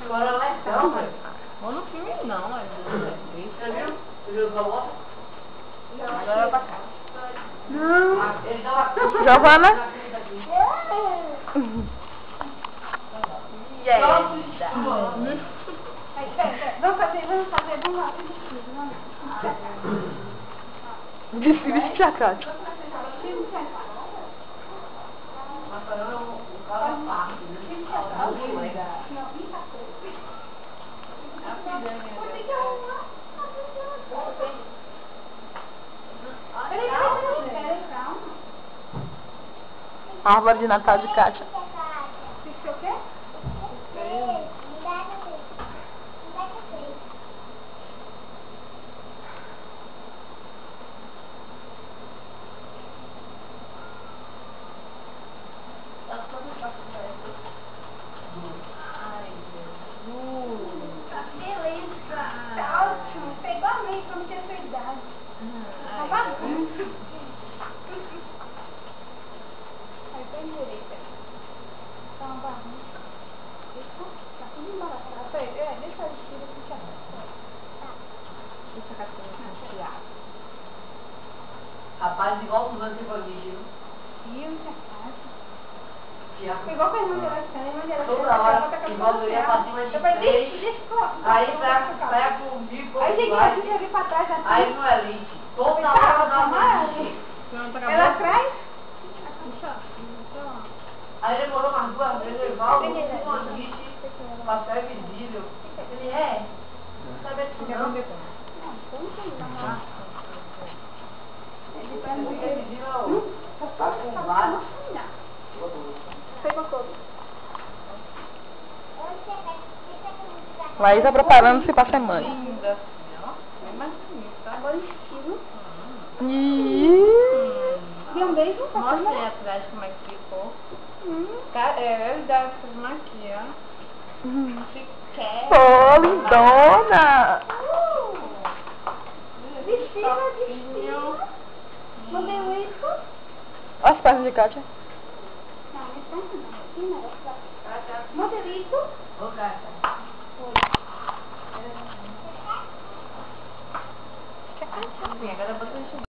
agora é legal, velho. Ou no filme não, mas... Você viu? Você viu o Zalota? Agora é pra cá. Não. Ele dá uma... Giovana? Vamos lá. Desfile de chacate. Árvore de Natal de Kátia. Tá ótimo. Foi igualmente como tinha sua idade. Uma bagunça. Aí tem direita. Tá uma bagunça. Tá tudo embaraçado. Deixa eu tirar esse chapéu. Deixa a casinha confiar. Rapaz, igual os antibandidos. E o chacate. Foi igual com a irmã de Alexandre. Toda hora, igual eu ia pra cima de três. Aí pega comigo, aí gente ali pra trás assim. aí no Elite. Toda hora eu dava uma Ela atrás? Aí demorou umas 2 vezes, igual uma Elite, papel visível. Ele é? Sabe disso não? Não, como que não? Ele vai no Visível, tá com vários. Pegou todo. Laís tá preparando-se pra semana. Linda assim, ó. É mais bonita. Agora o estilo. E um beijo no Mostra aí atrás como é que ficou. Ele deve fazer aqui, ó. Fiquei. Ô, lindona! Vestido. Modelo isso. Olha as pernas de Kátia. Não, não é não. Aqui não. Modelito. Ô, Cátia. Agora eu vou deixar.